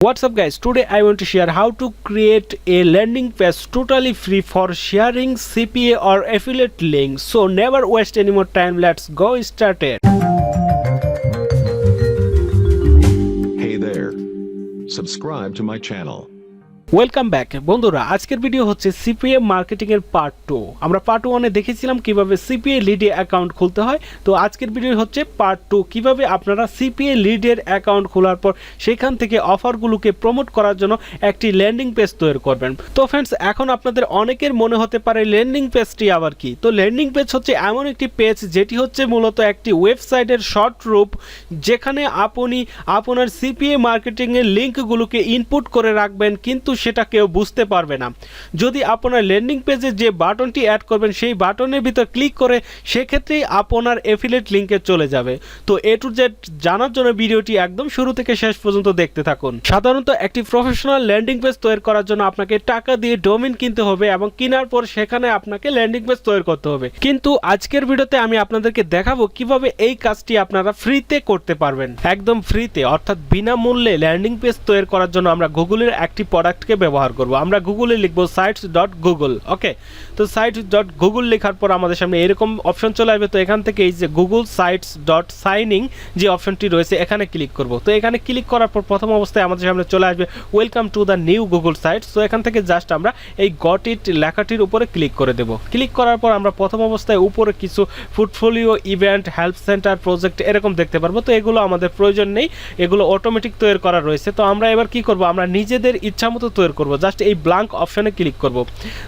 What's up guys, today I want to share how to create a landing page totally free for sharing CPA or affiliate links. So never waste any more time, let's go started. Hey there. Subscribe to my channel. Welcome back বন্ধুরা, আজকের video হচ্ছে CPA marketing এর part 2। আমরা part 1 এ দেখেছিলাম কিভাবে CPA লিডে account খুলতে হয়। তো আজকের ভিডিও হচ্ছে পার্ট 2, কিভাবে আপনারা সিপিএ লিডের অ্যাকাউন্ট খোলার পর সেখান থেকে অফারগুলোকে প্রমোট করার জন্য একটি ল্যান্ডিং পেজ তৈরি করবেন। তো ফ্রেন্ডস, এখন আপনাদের অনেকের মনে হতে পারে ল্যান্ডিং পেজটি আবার কি। তো ল্যান্ডিং পেজ হচ্ছে এমন একটি পেজ যেটি হচ্ছে মূলত একটি ওয়েবসাইটের শর্ট রূপ, যেখানে আপনি আপনার সিপিএ মার্কেটিং এর লিঙ্কগুলোকে ইনপুট করে রাখবেন, কিন্তু সেটা কেউ বুঝতে পারবে না। যদি আপনার ল্যান্ডিং পেজে যে বাটনটি অ্যাড করবেন সেই বাটনের ভিতর ক্লিক করে সেক্ষেত্রেই আপনার অ্যাফিলিয়েট লিঙ্কে চলে যাবে। তো এ টু জেড জানার জন্য ভিডিওটি একদম শুরু থেকে শেষ পর্যন্ত দেখতে থাকুন। সাধারণত একটি প্রফেশনাল ল্যান্ডিং পেজ তৈরি করার জন্য আপনাকে টাকা দিয়ে ডোমেইন কিনতে হবে এবং কেনার পর সেখানে আপনাকে ল্যান্ডিং পেজ তৈরি করতে হবে। কিন্তু আজকের ভিডিওতে আমি আপনাদেরকে দেখাবো কিভাবে এই কাজটি আপনারা ফ্রিতে করতে পারবেন, একদম ফ্রিতে, অর্থাৎ বিনামূল্যে ল্যান্ডিং পেজ তৈরি করার জন্য আমরা গুগলের একটি প্রোডাক্টকে ব্যবহার করব। আমরা গুগলে লিখব sites.google। ওকে, তো sites.google লেখার পর আমাদের সামনে এরকম অপশন চলে আসবে। তো এখান থেকে এই যে গুগল sites.signing যে অপশনটি রয়েছে এখানে ক্লিক করব। তো এখানে ক্লিক করার পর প্রথম অবস্থায় আমাদের সামনে চলে আসবে welcome to the new Google sites. তো এখান থেকে জাস্ট আমরা এই গট ইট লেখাটির উপরে ক্লিক করে দেব। ক্লিক করার পর আমরা প্রথম অবস্থায় উপরে কিছু portfolio, event, help centre, project এরকম দেখতে পারবো। তো এগুলো আমাদের প্রয়োজন নেই, এগুলো অটোমেটিক তৈরি করা রয়েছে। তো আমরা এবার কি করব, আমরা নিজেদের ইচ্ছা মতো তৈরি করব। জাস্ট এই ব্ল্যাঙ্ক অপশনে ক্লিক করব।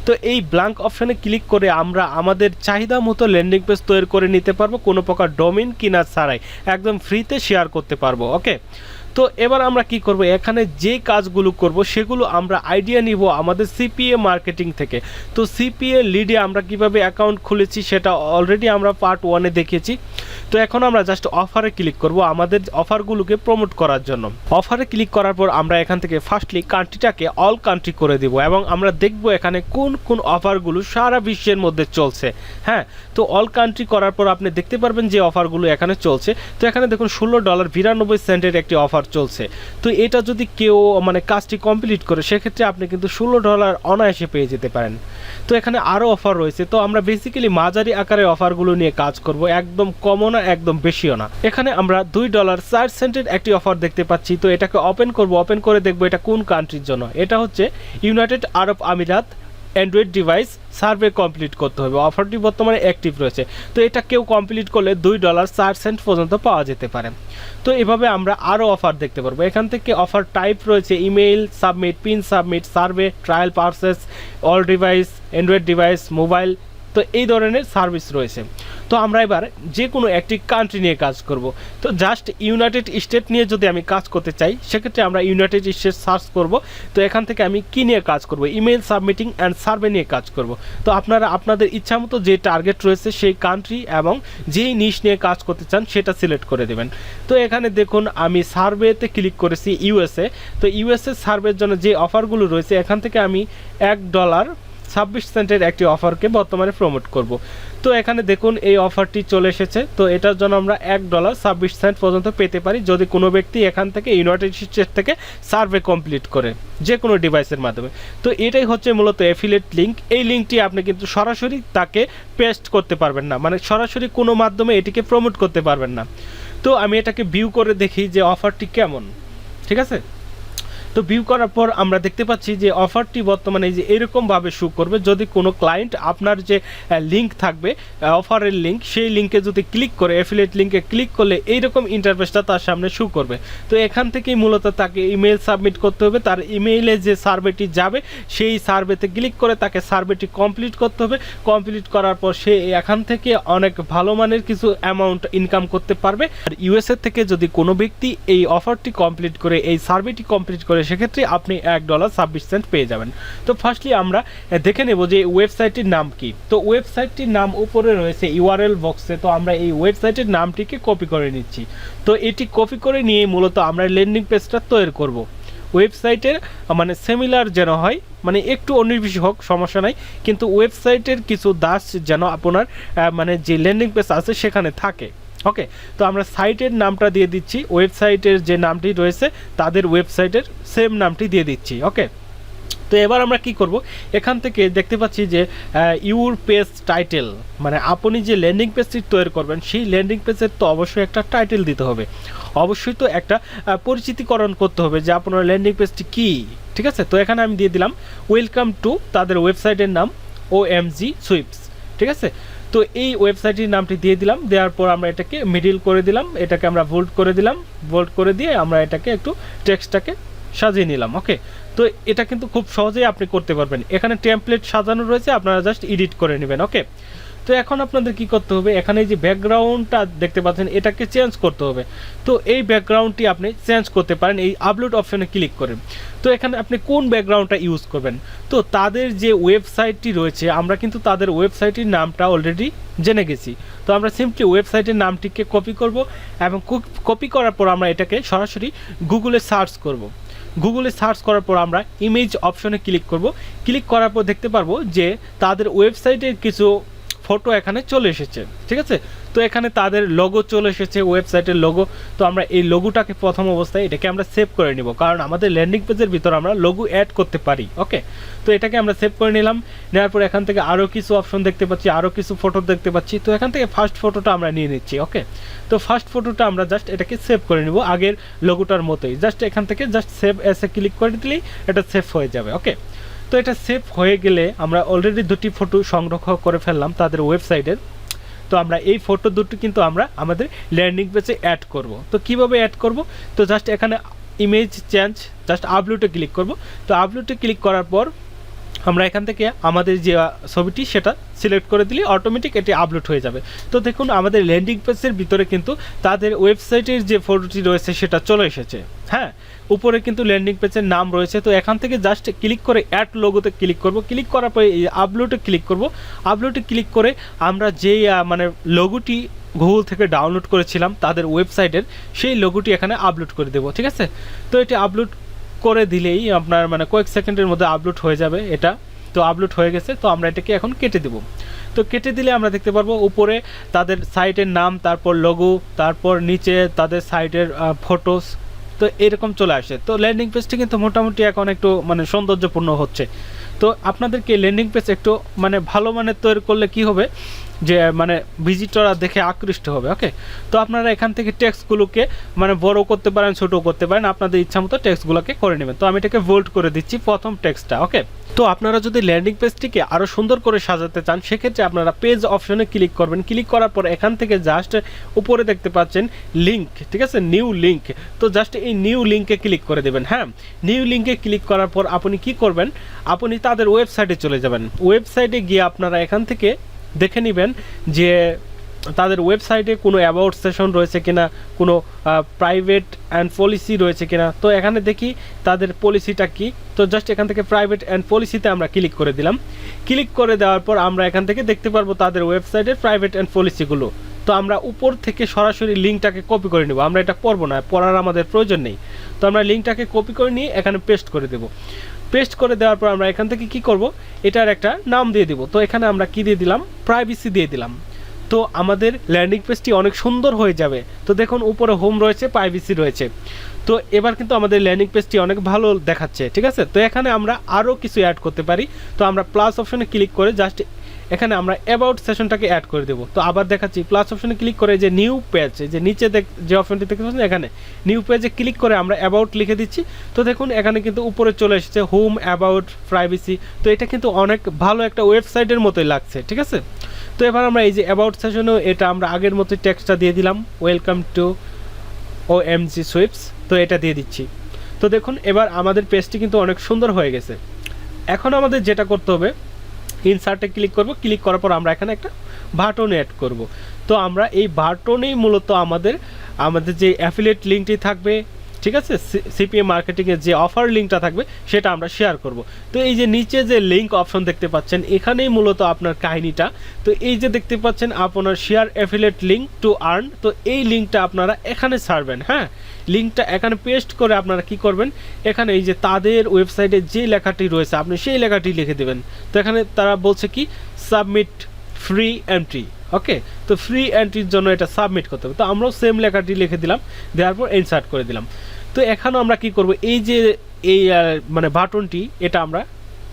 তো এই ব্ল্যাঙ্ক অপশনে ক্লিক করে আমরা আমাদের চাহিদা মতো ল্যান্ডিং পেজ তৈরি করে নিতে পারবো, কোনো প্রকার ডোমেইন কিনা ছাড়াই একদম ফ্রিতে শেয়ার করতে পারবো। ওকে, তো এবার আমরা কি করব, এখানে যে কাজগুলো করব সেগুলো আমরা আইডিয়া নিব আমাদের সিপিএ মার্কেটিং থেকে। তো সিপিএ লিডে আমরা কিভাবে অ্যাকাউন্ট খুলেছি সেটা অলরেডি আমরা পার্ট 1 এ দেখিয়েছি। তো এখন আমরা জাস্ট অফারে ক্লিক করব আমাদের অফারগুলোকে প্রমোট করার জন্য। অফারে ক্লিক করার পর আমরা এখান থেকে ফার্স্টলি কান্ট্রিটাকে অল কান্ট্রি করে দিব এবং আমরা দেখব এখানে কোন কোন অফারগুলো সারা বিশ্বের মধ্যে চলছে। হ্যাঁ, তো অল কান্ট্রি করার পর আপনি দেখতে পারবেন যে অফারগুলো এখানে চলছে। তো এখানে দেখুন $16.92 একটি অফার চলছে। তো এটা যদি কেউ কাজটি কমপ্লিট করে সেক্ষেত্রে আপনি কিন্তু $16 অনায়াসে পেয়ে যেতে পারেন। তো এখানে আরও অফার রয়েছে। তো আমরা বেসিক্যালি মাঝারি আকারের অফারগুলো নিয়ে কাজ করব, একদম কমও না একদম বেশিও না। এখানে আমরা $2.04 একটি অফার দেখতে পাচ্ছি। তো এটাকে ওপেন করব, ওপেন করে দেখবো এটা কোন কান্ট্রির জন্য। এটা হচ্ছে ইউনাইটেড আরব আমিরাত। অ্যান্ড্রয়েড ডিভাইস সার্ভে কমপ্লিট করতে হবে। অফারটি বর্তমানে অ্যাক্টিভ রয়েছে। তো এটা কেউ কমপ্লিট করলে $2.04 পর্যন্ত পাওয়া যেতে পারে। তো এভাবে আমরা আরও অফার দেখতে পারবো। এখান থেকে অফার টাইপ রয়েছে email submit, pin submit, survey, trial purchase, all device, Android device, mobile. তো এই ধরনের সার্ভিস রয়েছে। তো আমরা এবার যে কোনো একটি কান্ট্রি নিয়ে কাজ করব। তো জাস্ট ইউনাইটেড স্টেট নিয়ে যদি আমি কাজ করতে চাই সেক্ষেত্রে আমরা ইউনাইটেড স্টেট সার্চ করব। তো এখান থেকে আমি কি নিয়ে কাজ করব, ইমেল সাবমিটিং অ্যান্ড সার্ভে নিয়ে কাজ করব। তো আপনারা আপনাদের ইচ্ছা মতো যে টার্গেট রয়েছে সেই কান্ট্রি এবং যেই নিশ নিয়ে কাজ করতে চান সেটা সিলেক্ট করে দেবেন। তো এখানে দেখুন আমি সার্ভেতে ক্লিক করেছি ইউএসএ। তো ইউএসএ সার্ভের জন্য যে অফারগুলো রয়েছে এখান থেকে আমি $1.26 একটি অফারকে বর্তমানে প্রমোট করব। তো এখানে দেখুন এই অফারটি চলে এসেছে। তো এটার জন্য আমরা $1.26 পর্যন্ত পেতে পারি যদি কোনো ব্যক্তি এখান থেকে ইউনাইটেড স্টেট থেকে সার্ভে কমপ্লিট করে যে কোনো ডিভাইসের মাধ্যমে। তো এটাই হচ্ছে মূলত অ্যাফিলিয়েট লিঙ্ক। এই লিঙ্কটি আপনি কিন্তু সরাসরি তাকে পেস্ট করতে পারবেন না, সরাসরি কোনো মাধ্যমে এটিকে প্রমোট করতে পারবেন না। তো আমি এটাকে ভিউ করে দেখি যে অফারটি কেমন। ঠিক আছে, তো ভিউ করার পর আমরা দেখতে পাচ্ছি যে অফারটি বর্তমানে যে এরকমভাবে শো করবে। যদি কোনো ক্লায়েন্ট আপনার যে লিঙ্ক থাকবে অফারের লিঙ্ক, সেই লিঙ্কে যদি ক্লিক করে অ্যাফিলিয়েট লিঙ্কে ক্লিক করলে এইরকম ইন্টারফেসটা তার সামনে শো করবে। তো এখান থেকেই মূলত তাকে ইমেল সাবমিট করতে হবে। তার ইমেইলে যে সার্ভেটি যাবে সেই সার্ভেতে ক্লিক করে তাকে সার্ভেটি কমপ্লিট করতে হবে। কমপ্লিট করার পর সে এখান থেকে অনেক ভালো মানের কিছু অ্যামাউন্ট ইনকাম করতে পারবে। আর ইউএসএ থেকে যদি কোনো ব্যক্তি এই অফারটি কমপ্লিট করে, এই সার্ভেটি কমপ্লিট করে, সেক্ষেত্রে আপনি $1.26 পেয়ে যাবেন। তো ফার্স্টলি আমরা দেখে নেব যে ওয়েবসাইটটির নাম কি। তো ওয়েবসাইটটির নাম উপরে রয়েছে ইউআরএল বক্সে। তো আমরা এই ওয়েবসাইটের নামটিকে কপি করে নিচ্ছি। তো এটি কপি করে নিয়ে মূলত আমরা ল্যান্ডিং পেজটা তৈরি করব। ওয়েবসাইটের সিমিলার যেন হয়, একটু অনির্বিষ হোক সমস্যা নাই, কিন্তু ওয়েবসাইটের কিছু দাস যেন আপনার যে ল্যান্ডিং পেজ আছে সেখানে থাকে। ওকে, তো আমরা সাইটের নামটা দিয়ে দিচ্ছি, ওয়েবসাইটের যে নামটি রয়েছে তাদের ওয়েবসাইটের সেম নামটি দিয়ে দিচ্ছি। ওকে, তো এবার আমরা কি করব, এখান থেকে দেখতে পাচ্ছি যে ইউর পেজ টাইটেল, মানে আপনি যে ল্যান্ডিং পেজটি তৈরি করবেন সেই ল্যান্ডিং পেজের তো অবশ্যই একটা টাইটেল দিতে হবে, অবশ্যই তো একটা পরিচিতিকরণ করতে হবে যে আপনার ল্যান্ডিং পেজটি কী। ঠিক আছে, তো এখানে আমি দিয়ে দিলাম ওয়েলকাম টু তাদের ওয়েবসাইটের নাম OMG সুইপস। ঠিক আছে, তো এই ওয়েবসাইটের নামটি দিয়ে দিলাম, দেওয়ার পর আমরা এটাকে মিডিল করে দিলাম, এটাকে আমরা বোল্ড করে দিলাম, বোল্ড করে দিয়ে আমরা এটাকে একটু টেক্সটটাকে সাজিয়ে নিলাম। ওকে, তো এটা কিন্তু খুব সহজেই আপনি করতে পারবেন, এখানে টেমপ্লেট সাজানো রয়েছে, আপনারা জাস্ট এডিট করে নেবেন। ওকে, তো এখন আপনাদের কি করতে হবে, এখানে যে ব্যাকগ্রাউন্ডটা দেখতে পাচ্ছেন এটাকে চেঞ্জ করতে হবে। তো এই ব্যাকগ্রাউন্ডটি আপনি চেঞ্জ করতে পারেন এই আপলোড অপশনে ক্লিক করে। তো এখানে আপনি কোন ব্যাকগ্রাউন্ডটা ইউজ করবেন, তো তাদের যে ওয়েবসাইটটি রয়েছে আমরা কিন্তু তাদের ওয়েবসাইটের নামটা অলরেডি জেনে গেছি, তো আমরা সিম্পলি ওয়েবসাইটের নামটিকে কপি করব এবং কপি করার পর আমরা এটাকে সরাসরি গুগলে সার্চ করব। গুগলে সার্চ করার পর আমরা ইমেজ অপশনে ক্লিক করব, ক্লিক করার পর দেখতে পারবো যে তাদের ওয়েবসাইটের কিছু ফটো এখানে চলে এসেছে। ঠিক আছে, তো এখানে তাদের লোগো চলে এসেছে, ওয়েবসাইটের লোগো। তো আমরা এই লোগোটাকে প্রথম অবস্থায় এটাকে আমরা সেভ করে নিব, কারণ আমাদের ল্যান্ডিং পেজের ভিতর আমরা লোগো অ্যাড করতে পারি। ওকে, তো এটাকে আমরা সেভ করে নিলাম, নেওয়ার পর এখান থেকে আরও কিছু অপশন দেখতে পাচ্ছি, আরও কিছু ফটো দেখতে পাচ্ছি। তো এখান থেকে ফার্স্ট ফটোটা আমরা নিয়ে নিচ্ছি। ওকে, তো ফার্স্ট ফটোটা আমরা জাস্ট এটাকে সেভ করে নিব আগের লোগোটার মতোই, জাস্ট এখান থেকে জাস্ট সেভ এসে ক্লিক করে দিলেই এটা সেভ হয়ে যাবে। ওকে, তো এটা সেভ হয়ে গেলে আমরা অলরেডি দুটি ফটো সংরক্ষণ করে ফেললাম তাদের ওয়েবসাইটের। তো আমরা এই ফটো দুটো কিন্তু আমরা আমাদের ল্যান্ডিং পেজে অ্যাড করব। তো কিভাবে অ্যাড করব, তো জাস্ট এখানে ইমেজ চেঞ্জ, জাস্ট আপলোডে ক্লিক করব। তো আপলোডে ক্লিক করার পর আমরা এখান থেকে আমাদের যে ছবিটি সেটা সিলেক্ট করে দিলে অটোমেটিক এটি আপলোড হয়ে যাবে। তো দেখুন আমাদের ল্যান্ডিং পেজের ভিতরে কিন্তু তাদের ওয়েবসাইটের যে ফটোটি রয়েছে সেটা চলে এসেছে। হ্যাঁ, উপরে কিন্তু ল্যান্ডিং পেজের নাম রয়েছে। তো এখান থেকে জাস্ট ক্লিক করে অ্যাড লোগোতে ক্লিক করব, ক্লিক করার পরে এই আপলোডে ক্লিক করব। আপলোডে ক্লিক করে আমরা যেই মানে লোগোটি গুগল থেকে ডাউনলোড করেছিলাম তাদের ওয়েবসাইটের সেই লোগোটি এখানে আপলোড করে দেব। ঠিক আছে, তো এটি আপলোড করে দিলেই আপনার মানে কয়েক সেকেন্ডের মধ্যে আপলোড হয়ে যাবে এটা। তো আপলোড হয়ে গেছে, তো আমরা এটাকে এখন কেটে দেব। তো কেটে দিলে আমরা দেখতে পারবো উপরে তাদের সাইটের নাম, তারপর লোগো, তারপর নিচে তাদের সাইটের ফটোস, তো এরকম চলে আসে। তো ল্যান্ডিং পেজটি কিন্তু মোটামুটি এখন একটু মানে সৌন্দর্যপূর্ণ হচ্ছে। তো আপনাদেরকে ল্যান্ডিং পেজ একটু মানে ভালো মানের তৈরি করলে কি হবে যে মানে ভিজিটররা দেখে আকৃষ্ট হবে। ওকে, তো আপনারা এখান থেকে টেক্সটগুলোকে মানে বড় করতে পারেন, ছোটো করতে পারেন, আপনাদের ইচ্ছা মতো টেক্সটগুলোকে করে নেবেন। তো আমি এটাকে বোল্ড করে দিচ্ছি প্রথম টেক্সটটা। ওকে, তো আপনারা যদি ল্যান্ডিং পেজটিকে আরও সুন্দর করে সাজাতে চান সেক্ষেত্রে আপনারা পেজ অপশনে ক্লিক করবেন, ক্লিক করার পর এখান থেকে জাস্ট উপরে দেখতে পাচ্ছেন লিঙ্ক। ঠিক আছে, নিউ লিঙ্ক, তো জাস্ট এই নিউ লিঙ্কে ক্লিক করে দেবেন। হ্যাঁ, নিউ লিঙ্কে ক্লিক করার পর আপনি কি করবেন, আপনি তাদের ওয়েবসাইটে চলে যাবেন। ওয়েবসাইটে গিয়ে আপনারা এখান থেকে দেখে নেবেন যে তাদের ওয়েবসাইটে কোনো অ্যাবাউট সেশন রয়েছে কিনা, কোনো প্রাইভেট অ্যান্ড পলিসি রয়েছে কিনা। তো এখানে দেখি তাদের পলিসিটা কি, তো জাস্ট এখান থেকে প্রাইভেট অ্যান্ড পলিসিতে আমরা ক্লিক করে দিলাম। ক্লিক করে দেওয়ার পর আমরা এখান থেকে দেখতে পারবো তাদের ওয়েবসাইটের প্রাইভেট অ্যান্ড পলিসিগুলো। তো আমরা উপর থেকে সরাসরি লিঙ্কটাকে কপি করে নেব, আমরা এটা পড়বো না, পড়ার আমাদের প্রয়োজন নেই। তো আমরা লিঙ্কটাকে কপি করে নিয়ে এখানে পেস্ট করে দেব। পেস্ট করে দেওয়ার পর আমরা এখান থেকে কি করব, এটার একটা নাম দিয়ে দিব। তো এখানে আমরা কি দিয়ে দিলাম, প্রাইভেসি দিয়ে দিলাম। তো আমাদের ল্যান্ডিং পেজটি অনেক সুন্দর হয়ে যাবে। তো দেখুন উপরে হোম রয়েছে, প্রাইভেসি রয়েছে। তো এবার কিন্তু আমাদের ল্যান্ডিং পেজটি অনেক ভালো দেখাচ্ছে। ঠিক আছে, তো এখানে আমরা আরও কিছু অ্যাড করতে পারি। তো আমরা প্লাস অপশনে ক্লিক করে জাস্ট এখানে আমরা অ্যাবাউট সেশনটাকে অ্যাড করে দেবো। তো আবার দেখাচ্ছি, প্লাস অপশনে ক্লিক করে যে নিউ পেজ, যে নিচে যে অপশনটি দেখতে পাচ্ছেন এখানে নিউ পেজে ক্লিক করে আমরা অ্যাবাউট লিখে দিচ্ছি। তো দেখুন এখানে কিন্তু উপরে চলে এসেছে হোম, অ্যাবাউট, প্রাইভেসি। তো এটা কিন্তু অনেক ভালো একটা ওয়েবসাইটের মতোই লাগছে। ঠিক আছে, তো এবার আমরা এই যে অ্যাবাউট সেশনেও এটা আমরা আগের মতো টেক্সটটা দিয়ে দিলাম, ওয়েলকাম টু OMG সুইপস। তো এটা দিয়ে দিচ্ছি। তো দেখুন এবার আমাদের পেজটি কিন্তু অনেক সুন্দর হয়ে গেছে। এখন আমাদের যেটা করতে হবে, ইনসার্টে ক্লিক করব, ক্লিক করার পর আমরা এখানে একটা বাটন অ্যাড করব। তো আমরা এই বাটনেই মূলত আমাদের যে অ্যাফিলিয়েট লিঙ্কটি থাকবে, ঠিক আছে, CPA মার্কেটিংয়ের যে অফার লিঙ্কটা থাকবে সেটা আমরা শেয়ার করব। তো এই যে নিচে যে লিঙ্ক অপশন দেখতে পাচ্ছেন এখানেই মূলত আপনার কাহিনীটা। তো এই যে দেখতে পাচ্ছেন আপনার share affiliate link to earn, তো এই লিঙ্কটা আপনারা এখানে ছাড়বেন। হ্যাঁ, লিঙ্কটা এখানে পেস্ট করে আপনারা কি করবেন, এখানে এই যে তাদের ওয়েবসাইটে যে লেখাটি রয়েছে আপনি সেই লেখাটি লিখে দেবেন। তো এখানে তারা বলছে কি সাবমিট ফ্রি এন্ট্রি। ওকে, তো ফ্রি এন্ট্রির জন্য এটা সাবমিট করতে হবে। তো আমরাও সেম লেখাটি লিখে দিলাম, দেওয়ার পর ইনসার্ট করে দিলাম। তো এখানেও আমরা কি করব, এই যে এই মানে বাটনটি এটা আমরা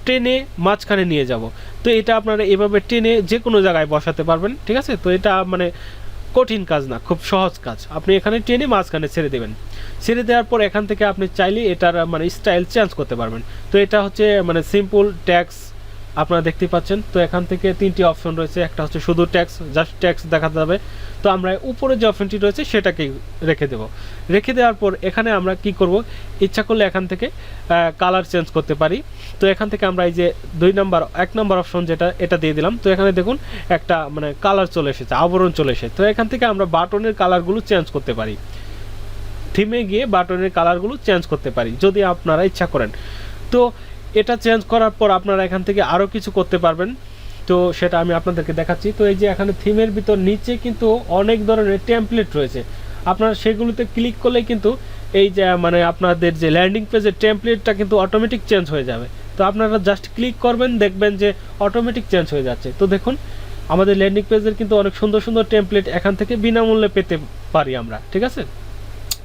টেনে মাঝখানে নিয়ে যাব। তো এটা আপনারা এভাবে টেনে যে কোনো জায়গায় বসাতে পারবেন, ঠিক আছে। তো এটা মানে কঠিন কাজ না, খুব সহজ কাজ। আপনি এখানে টেনে মাঝখানে ছেড়ে দেবেন। ছেড়ে দেওয়ার পর এখান থেকে আপনি চাইলে এটার মানে স্টাইল চেঞ্জ করতে পারবেন। তো এটা হচ্ছে মানে সিম্পল ট্যাক্স, আপনারা দেখতে পাচ্ছেন। তো এখান থেকে 3টি অপশন রয়েছে, একটা হচ্ছে শুধু ট্যাক্স, জাস্ট ট্যাক্স দেখা যাবে। তো আমরা উপরে যে অপশনটি রয়েছে সেটাকে রেখে দেব। রেখে দেওয়ার পর এখানে আমরা কি করব, ইচ্ছা করলে এখান থেকে কালার চেঞ্জ করতে পারি। তো এখান থেকে আমরা এই যে 1 নম্বর অপশন যেটা, এটা দিয়ে দিলাম। তো এখানে দেখুন একটা মানে কালার চলে এসেছে, আবরণ চলে এসেছে। তো এখান থেকে আমরা বাটনের কালারগুলো চেঞ্জ করতে পারি, থিমে গিয়ে বাটনের কালারগুলো চেঞ্জ করতে পারি যদি আপনারা ইচ্ছা করেন। তো এটা চেঞ্জ করার পর আপনারা এখান থেকে আরও কিছু করতে পারবেন। তো সেটা আমি আপনাদেরকে দেখাচ্ছি। তো এই যে এখানে থিমের ভিতর নিচে কিন্তু অনেক ধরনের টেমপ্লেট রয়েছে, আপনারা সেগুলোতে ক্লিক করলে কিন্তু এই যে মানে আপনাদের যে ল্যান্ডিং পেজের টেমপ্লেটটা কিন্তু অটোমেটিক চেঞ্জ হয়ে যাবে। তো আপনারা জাস্ট ক্লিক করবেন, দেখবেন যে অটোমেটিক চেঞ্জ হয়ে যাচ্ছে। তো দেখুন আমাদের ল্যান্ডিং পেজের কিন্তু অনেক সুন্দর সুন্দর টেমপ্লেট এখান থেকে বিনামূল্যে পেতে পারি আমরা, ঠিক আছে।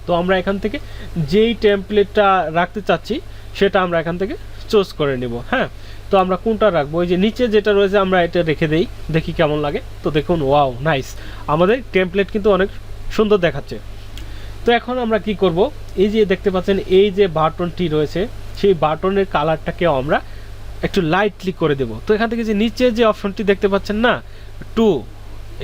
তো আমরা এখান থেকে যেই টেমপ্লেটটা রাখতে চাচ্ছি সেটা আমরা এখান থেকে চুজ করে নিব। হ্যাঁ, তো আমরা কোনটা রাখবো, ওই যে নিচে যেটা রয়েছে আমরা এটা রেখে দেই, দেখি কেমন লাগে। তো দেখুন ওয়াও নাইস, আমাদের টেমপ্লেট কিন্তু অনেক সুন্দর দেখাচ্ছে। তো এখন আমরা কি করব, এই যে দেখতে পাচ্ছেন এই যে বাটনটি রয়েছে সেই বাটনের কালারটাকে আমরা একটু লাইটলি করে দেব। তো এখান থেকে যে নিচে যে অপশনটি দেখতে পাচ্ছেন না, 2,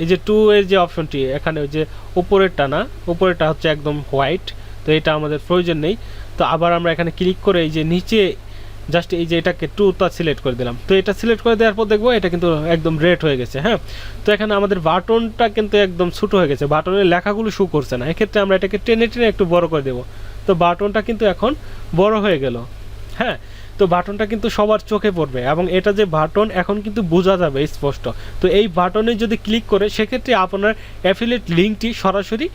এই যে 2 এর যে অপশনটি এখানে, ওই যে উপরেরটা না, উপরেরটা হচ্ছে একদম হোয়াইট। তো এটা আমাদের প্রয়োজন নেই। তো আবার আমরা এখানে ক্লিক করে এই যে নিচে জাস্ট এই যে এটাকে 2টা সিলেক্ট করে দিলাম। তো এটা সিলেক্ট করে দেওয়ার পর দেখবো এটা কিন্তু একদম রেড হয়ে গেছে। হ্যাঁ, তো এখানে আমাদের বাটনটা কিন্তু একদম ছোটো হয়ে গেছে, বাটনের লেখাগুলো শো করছে না। এক্ষেত্রে আমরা এটাকে টেনে টেনে একটু বড় করে দেবো। তো বাটনটা কিন্তু এখন বড় হয়ে গেল। হ্যাঁ, তো বাটনটা কিন্তু সবার চোখে পড়বে এবং এটা যে বাটন এখন কিন্তু বোঝা যাবে স্পষ্ট। তো এই বাটনে যদি ক্লিক করে সেক্ষেত্রে আপনার অ্যাফিলিয়েট লিঙ্কটি সরাসরি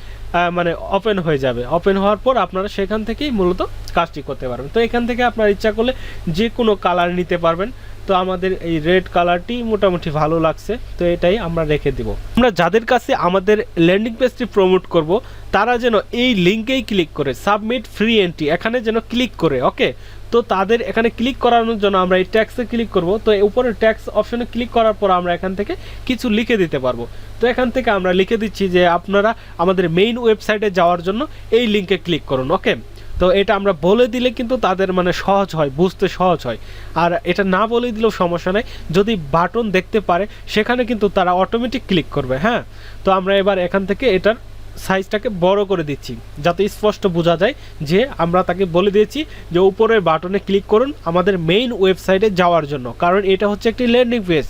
মানে ওপেন হয়ে যাবে। ওপেন হওয়ার পর আপনারা সেখান থেকেই মূলত কাজটি করতে পারবেন। তো এখান থেকে আপনার ইচ্ছা করলে যে কোনো কালার নিতে পারবেন। তো আমাদের এই রেড কালারটি মোটামুটি ভালো লাগছে, তো এটাই আমরা রেখে দিব। আমরা যাদের কাছে আমাদের ল্যান্ডিং পেজটি প্রমোট করব তারা যেন এই লিঙ্কেই ক্লিক করে সাবমিট ফ্রি এন্ট্রি এখানে যেন ক্লিক করে, ওকে। তো তাদের এখানে ক্লিক করানোর জন্য আমরা এই ট্যাক্সে ক্লিক করব। তো উপরে ট্যাক্স অপশনে ক্লিক করার পর আমরা এখান থেকে কিছু লিখে দিতে পারবো। তো এখান থেকে আমরা লিখে দিচ্ছি যে আপনারা আমাদের মেইন ওয়েবসাইটে যাওয়ার জন্য এই লিঙ্কে ক্লিক করুন, ওকে। তো এটা আমরা বলে দিলে কিন্তু তাদের মানে সহজ হয়, বুঝতে সহজ হয়। আর এটা না বলে দিলেও সমস্যা নেই, যদি বাটন দেখতে পারে সেখানে কিন্তু তারা অটোমেটিক ক্লিক করবে। হ্যাঁ, তো আমরা এবার এখান থেকে এটার সাইজটাকে বড় করে দিচ্ছি যাতে স্পষ্ট বোঝা যায় যে আমরা তাকে বলে দিয়েছি যে উপরের বাটনে ক্লিক করুন আমাদের মেইন ওয়েবসাইটে যাওয়ার জন্য, কারণ এটা হচ্ছে একটি ল্যান্ডিং পেজ।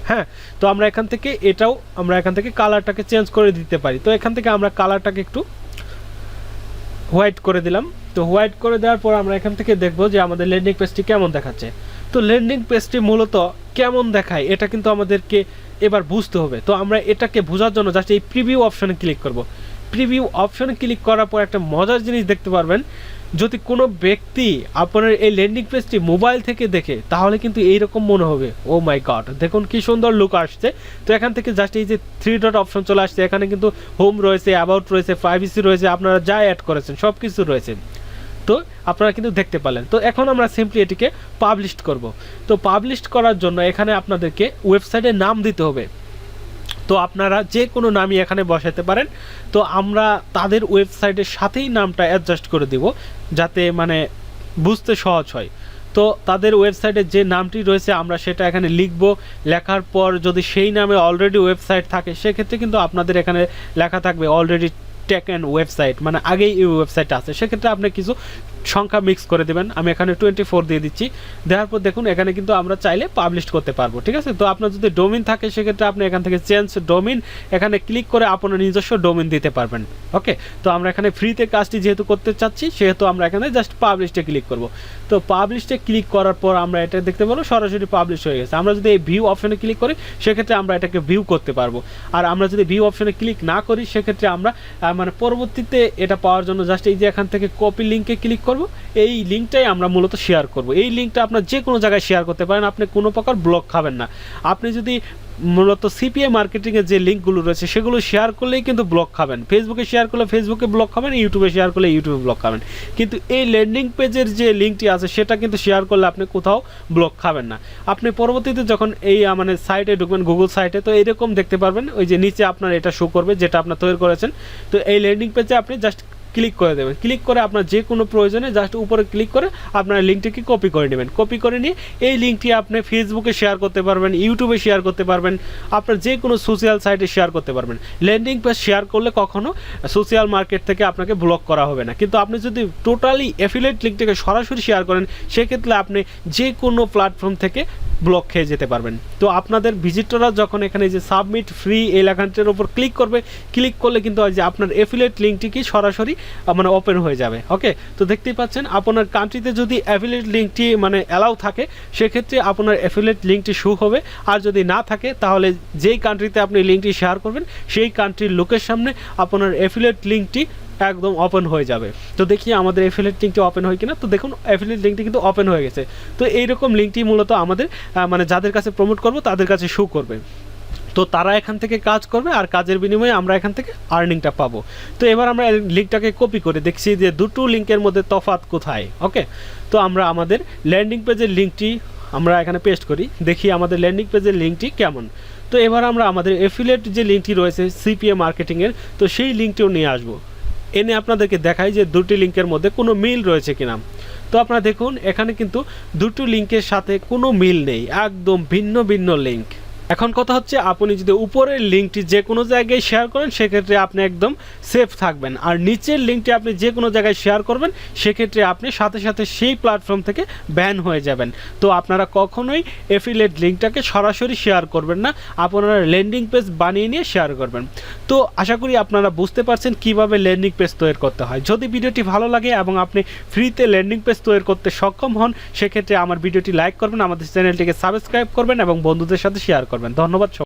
হ্যাঁ, তো আমরা এখান থেকে এটাও আমরা এখান থেকে কালারটাকে চেঞ্জ করে দিতে পারি। তো এখান থেকে আমরা কালারটাকে একটু হোয়াইট করে দিলাম। তো হোয়াইট করে দেওয়ার পর আমরা এখান থেকে দেখব যে আমাদের ল্যান্ডিং পেজটি কেমন দেখাচ্ছে। তো ল্যান্ডিং পেজটি মূলত কেমন দেখায় এটা কিন্তু আমাদেরকে এবার বুঝতে হবে। তো আমরা এটাকে বোঝার জন্য জাস্ট এই প্রিভিউ অপশনে ক্লিক করব। প্রিভিউ অপশনে ক্লিক করার পর একটা মজার জিনিস দেখতে পারবেন, যদি কোনো ব্যক্তি আপনার এই ল্যান্ডিং পেজটি মোবাইল থেকে দেখে তাহলে কিন্তু এইরকম মনে হবে, ও মাই গড দেখুন কি সুন্দর লুক আসছে। তো এখান থেকে জাস্ট এই যে 3 ডট অপশন চলে আসছে, এখানে কিন্তু হোম রয়েছে, অ্যাবাউট রয়েছে, প্রাইভেসি রয়েছে, আপনারা যা অ্যাড করেছেন সব কিছু রয়েছে। তো আপনারা কিন্তু দেখতে পেলেন। তো এখন আমরা সিম্পলি এটিকে পাবলিশ করব। তো পাবলিশ করার জন্য এখানে আপনাদেরকে ওয়েবসাইটের নাম দিতে হবে। তো আপনারা যে কোনো নামই এখানে বসাতে পারেন। তো আমরা তাদের ওয়েবসাইটের সাথেই নামটা অ্যাডজাস্ট করে দেব যাতে মানে বুঝতে সহজ হয়। তো তাদের ওয়েবসাইটে যে নামটি রয়েছে আমরা সেটা এখানে লিখব। লেখার পর যদি সেই নামে অলরেডি ওয়েবসাইট থাকে সেক্ষেত্রে কিন্তু আপনাদের এখানে লেখা থাকবে অলরেডি টেকেন ওয়েবসাইট, মানে আগেই এই ওয়েবসাইট আছে। সেক্ষেত্রে আপনি কিছু সংখ্যা মিক্স করে দেবেন। আমি এখানে 24 দিয়ে দিচ্ছি। দেওয়ার পর দেখুন এখানে কিন্তু আমরা চাইলে পাবলিশ করতে পারবো, ঠিক আছে। তো আপনার যদি ডোমিন থাকে সেক্ষেত্রে আপনি এখান থেকে চেঞ্জ ডোমিন এখানে ক্লিক করে আপনার নিজস্ব ডোমিন দিতে পারবেন, ওকে। তো আমরা এখানে ফ্রিতে কাজটি যেহেতু করতে চাচ্ছি সেহেতু আমরা এখানে জাস্ট পাবলিশে ক্লিক করব। তো পাবলিশে ক্লিক করার পর আমরা এটা দেখতে পারবো সরাসরি পাবলিশ হয়ে গেছে। আমরা যদি এই ভিউ অপশনে ক্লিক করি সেক্ষেত্রে আমরা এটাকে ভিউ করতে পারবো। আর আমরা যদি ভিউ অপশনে ক্লিক না করি সেক্ষেত্রে আমরা মানে পরবর্তীতে এটা পাওয়ার জন্য জাস্ট এই যে এখান থেকে কপি লিঙ্কে ক্লিক করব। এই লিঙ্কটাই আমরা মূলত শেয়ার করব। এই লিঙ্কটা আপনার যে কোনো জায়গায় শেয়ার করতে পারেন, আপনি কোনো প্রকার ব্লক খাবেন না। আপনি যদি মূলত সিপিএ মার্কেটিংয়ের যে লিঙ্কগুলো রয়েছে সেগুলো শেয়ার করলেই কিন্তু ব্লক খাবেন। ফেসবুকে শেয়ার করলে ফেসবুকে ব্লক খাবেন, ইউটিউবে শেয়ার করলে ইউটিউবে ব্লক খাবেন। কিন্তু এই ল্যান্ডিং পেজের যে লিঙ্কটি আছে সেটা কিন্তু শেয়ার করলে আপনি কোথাও ব্লক খাবেন না। আপনি পরবর্তীতে যখন এই মানে সাইটে ঢুকবেন, গুগল সাইটে, তো এরকম দেখতে পারবেন, ওই যে নিচে আপনার এটা শো করবে যেটা আপনার তৈরি করেছেন। তো এই ল্যান্ডিং পেজে আপনি জাস্ট ক্লিক করে দেবেন। ক্লিক করে আপনার যে কোনো প্রয়োজনে জাস্ট উপরে ক্লিক করে আপনার লিঙ্কটিকে কপি করে নেবেন। কপি করে নিয়ে এই লিঙ্কটি আপনি ফেসবুকে শেয়ার করতে পারবেন, ইউটিউবে শেয়ার করতে পারবেন, আপনার যে কোনো সোশ্যাল সাইটে শেয়ার করতে পারবেন। ল্যান্ডিং পেজ শেয়ার করলে কখনো সোশ্যাল মার্কেট থেকে আপনাকে ব্লক করা হবে না। কিন্তু আপনি যদি টোটালি অ্যাফিলিয়েট লিঙ্কটাকে সরাসরি শেয়ার করেন সেক্ষেত্রে আপনি যে কোনো প্ল্যাটফর্ম থেকে ব্লক খেয়ে যেতে পারবেন। তো আপনাদের ভিজিটররা যখন এখানে যে সাবমিট ফ্রি এই লেখাটার উপর ক্লিক করবে, ক্লিক করলে কিন্তু যে আপনার অ্যাফিলিয়েট লিঙ্কটি কি সরাসরি মানে ওপেন হয়ে যাবে। ওকে, তো দেখতেই পাচ্ছেন আপনার কান্ট্রিতে যদি অ্যাফিলিয়েট লিঙ্কটি মানে অ্যালাউ থাকে সেক্ষেত্রে আপনার অ্যাফিলিয়েট লিঙ্কটি শো হবে। আর যদি না থাকে তাহলে যেই কান্ট্রিতে আপনি লিঙ্কটি শেয়ার করবেন সেই কান্ট্রির লোকের সামনে আপনার অ্যাফিলিয়েট লিঙ্কটি একদম ওপেন হয়ে যাবে। তো দেখি আমাদের অ্যাফিলিয়েট লিঙ্কটি ওপেন হয় কিনা। তো দেখুন অ্যাফিলিয়েট লিঙ্কটি কিন্তু ওপেন হয়ে গেছে। তো এইরকম লিঙ্কটি মূলত আমাদের মানে যাদের কাছে প্রমোট করব তাদের কাছে শো করবে। তো তারা এখান থেকে কাজ করবে আর কাজের বিনিময়ে আমরা এখান থেকে আর্নিংটা পাবো। তো এবার আমরা লিঙ্কটাকে কপি করে দেখছি যে দুটো লিঙ্কের মধ্যে তফাৎ কোথায়। ওকে, তো আমরা আমাদের ল্যান্ডিং পেজের লিঙ্কটি আমরা এখানে পেস্ট করি, দেখি আমাদের ল্যান্ডিং পেজের লিঙ্কটি কেমন। তো এবার আমরা আমাদের অ্যাফিলিয়েট যে লিঙ্কটি রয়েছে সিপিএ মার্কেটিংয়ের, তো সেই লিঙ্কটিও নিয়ে আসবো, এনে আপনাদেরকে দেখাই যে দুটি লিঙ্কের মধ্যে কোনো মিল রয়েছে কিনা। তো আপনারা দেখুন এখানে কিন্তু দুটো লিঙ্কের সাথে কোনো মিল নেই, একদম ভিন্ন ভিন্ন লিঙ্ক। এখন কথা হচ্ছে আপনি যদি উপরের লিঙ্কটি যে কোনো জায়গায় শেয়ার করেন সেক্ষেত্রে আপনি একদম সেফ থাকবেন, আর নিচের লিঙ্কটি আপনি যে কোনো জায়গায় শেয়ার করবেন সেক্ষেত্রে আপনি সাথে সাথে সেই প্ল্যাটফর্ম থেকে ব্যান হয়ে যাবেন। তো আপনারা কখনোই অ্যাফিলিয়েট লিঙ্কটাকে সরাসরি শেয়ার করবেন না, আপনারা ল্যান্ডিং পেজ বানিয়ে নিয়ে শেয়ার করবেন। তো আশা করি আপনারা বুঝতে পারছেন কিভাবে ল্যান্ডিং পেজ তৈরি করতে হয়। যদি ভিডিওটি ভালো লাগে এবং আপনি ফ্রিতে ল্যান্ডিং পেজ তৈরি করতে সক্ষম হন সেক্ষেত্রে আমার ভিডিওটি লাইক করবেন, আমাদের চ্যানেলটিকে সাবস্ক্রাইব করবেন এবং বন্ধুদের সাথে শেয়ার করবেন। ধন্যবাদ।